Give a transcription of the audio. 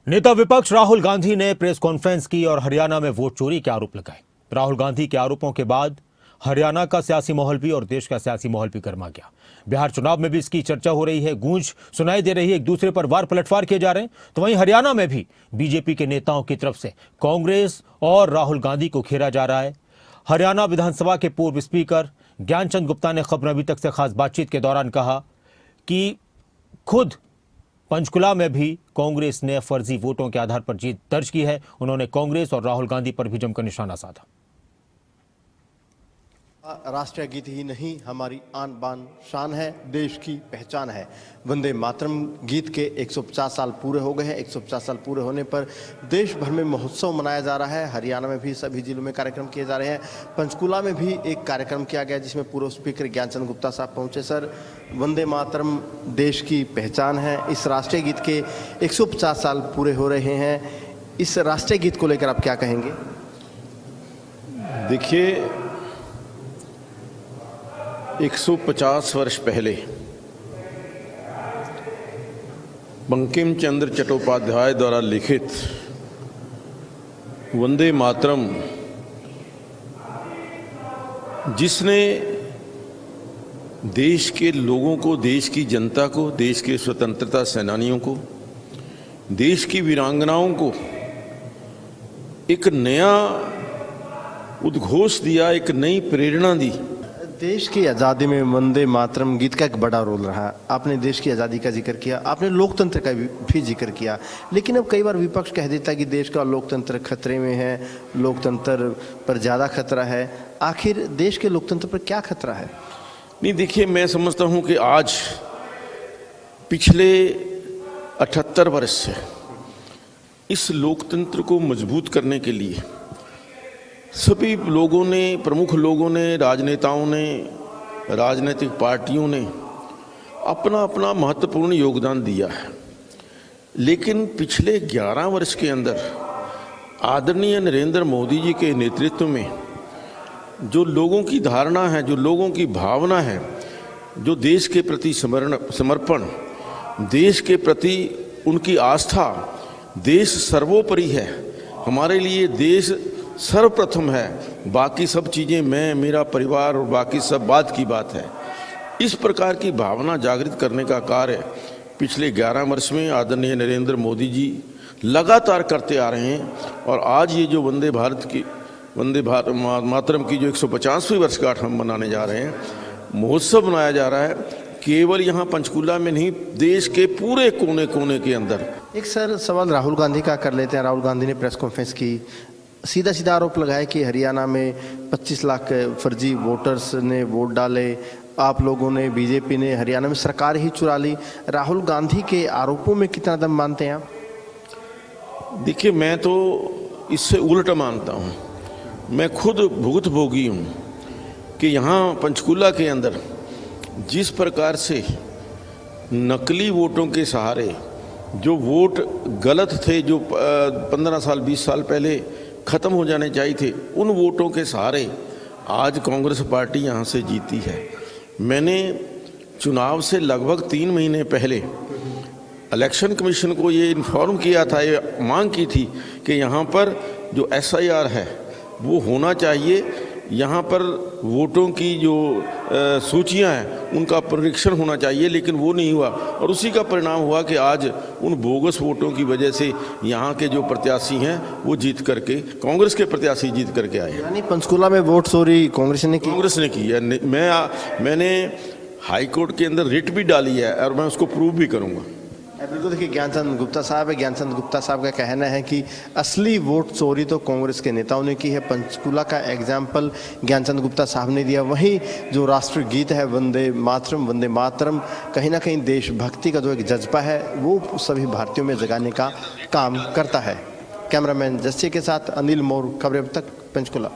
नेता विपक्ष राहुल गांधी ने प्रेस कॉन्फ्रेंस की और हरियाणा में वोट चोरी के आरोप लगाए। राहुल गांधी के आरोपों के बाद हरियाणा का सियासी माहौल भी और देश का सियासी माहौल भी गर्मा गया। बिहार चुनाव में भी इसकी चर्चा हो रही है, गूंज सुनाई दे रही है, एक दूसरे पर वार पलटवार किए जा रहे हैं। तो वहीं हरियाणा में भी बीजेपी के नेताओं की तरफ से कांग्रेस और राहुल गांधी को घेरा जा रहा है। हरियाणा विधानसभा के पूर्व स्पीकर ज्ञानचंद गुप्ता ने खबर अभी तक से खास बातचीत के दौरान कहा कि खुद पंचकुला में भी कांग्रेस ने फर्जी वोटों के आधार पर जीत दर्ज की है। उन्होंने कांग्रेस और राहुल गांधी पर भी जमकर निशाना साधा। राष्ट्रीय गीत ही नहीं, हमारी आन बान शान है, देश की पहचान है। वंदे मातरम गीत के 150 साल पूरे हो गए हैं। 150 साल पूरे होने पर देश भर में महोत्सव मनाया जा रहा है। हरियाणा में भी सभी जिलों में कार्यक्रम किए जा रहे हैं। पंचकुला में भी एक कार्यक्रम किया गया जिसमें पूर्व स्पीकर ज्ञानचंद गुप्ता साहब पहुंचे। सर, वंदे मातरम देश की पहचान है। इस राष्ट्रीय गीत के 150 साल पूरे हो रहे हैं। इस राष्ट्रीय गीत को लेकर आप क्या कहेंगे? देखिए, 150 वर्ष पहले बंकिम चंद्र चट्टोपाध्याय द्वारा लिखित वंदे मातरम, जिसने देश के लोगों को, देश की जनता को, देश के स्वतंत्रता सेनानियों को, देश की वीरांगनाओं को एक नया उद्घोष दिया, एक नई प्रेरणा दी। देश की आज़ादी में वंदे मातरम गीत का एक बड़ा रोल रहा। आपने देश की आज़ादी का जिक्र किया, आपने लोकतंत्र का भी जिक्र किया, लेकिन अब कई बार विपक्ष कह देता है कि देश का लोकतंत्र खतरे में है, लोकतंत्र पर ज़्यादा खतरा है। आखिर देश के लोकतंत्र पर क्या खतरा है? नहीं, देखिए, मैं समझता हूं कि आज पिछले 78 वर्ष से इस लोकतंत्र को मजबूत करने के लिए सभी लोगों ने, प्रमुख लोगों ने, राजनेताओं ने, राजनीतिक पार्टियों ने अपना अपना महत्वपूर्ण योगदान दिया है। लेकिन पिछले 11 वर्ष के अंदर आदरणीय नरेंद्र मोदी जी के नेतृत्व में जो लोगों की धारणा है, जो लोगों की भावना है, जो देश के प्रति समर्पण, देश के प्रति उनकी आस्था, देश सर्वोपरि है, हमारे लिए देश सर्वप्रथम है, बाकी सब चीज़ें मैं, मेरा परिवार और बाकी सब बात की बात है। इस प्रकार की भावना जागृत करने का कार्य पिछले 11 वर्ष में आदरणीय नरेंद्र मोदी जी लगातार करते आ रहे हैं। और आज ये जो वंदे मातरम की जो 150वीं वर्षगांठ हम मनाने जा रहे हैं, महोत्सव मनाया जा रहा है, केवल यहाँ पंचकुला में नहीं, देश के पूरे कोने कोने के अंदर। एक सर सवाल राहुल गांधी का कर लेते हैं। राहुल गांधी ने प्रेस कॉन्फ्रेंस की, सीधा सीधा आरोप लगाया कि हरियाणा में 25 लाख फर्जी वोटर्स ने वोट डाले, आप लोगों ने, बीजेपी ने हरियाणा में सरकार ही चुरा ली। राहुल गांधी के आरोपों में कितना दम मानते हैं आप? देखिए, मैं तो इससे उल्ट मानता हूँ। मैं खुद भुगतभोगी हूँ कि यहाँ पंचकुला के अंदर जिस प्रकार से नकली वोटों के सहारे जो वोट गलत थे, जो 15 साल 20 साल पहले ख़त्म हो जाने चाहिए थे, उन वोटों के सहारे आज कांग्रेस पार्टी यहाँ से जीती है। मैंने चुनाव से लगभग 3 महीने पहले इलेक्शन कमीशन को ये इन्फॉर्म किया था, ये मांग की थी कि यहाँ पर जो SIR है वो होना चाहिए, यहाँ पर वोटों की जो सूचियाँ हैं उनका परीक्षण होना चाहिए, लेकिन वो नहीं हुआ। और उसी का परिणाम हुआ कि आज उन बोगस वोटों की वजह से यहाँ के जो प्रत्याशी हैं वो जीत करके, कांग्रेस के प्रत्याशी जीत करके आए। यानी पंचकुला में वोट चोरी कांग्रेस ने की है। मैंने हाई कोर्ट के अंदर रिट भी डाली है और मैं उसको प्रूव भी करूँगा। बिल्कुल। देखिए, ज्ञानचंद गुप्ता साहब है। ज्ञानचंद गुप्ता साहब का कहना है कि असली वोट चोरी तो कांग्रेस के नेताओं ने की है। पंचकुला का एग्जाम्पल ज्ञानचंद गुप्ता साहब ने दिया। वहीं जो राष्ट्रीय गीत है वंदे मातरम, कहीं ना कहीं देशभक्ति का जो एक जज्बा है वो सभी भारतीयों में जगाने का काम करता है। कैमरामैन जस्सी के साथ अनिल मोर, खबरें अब तक, पंचकुला।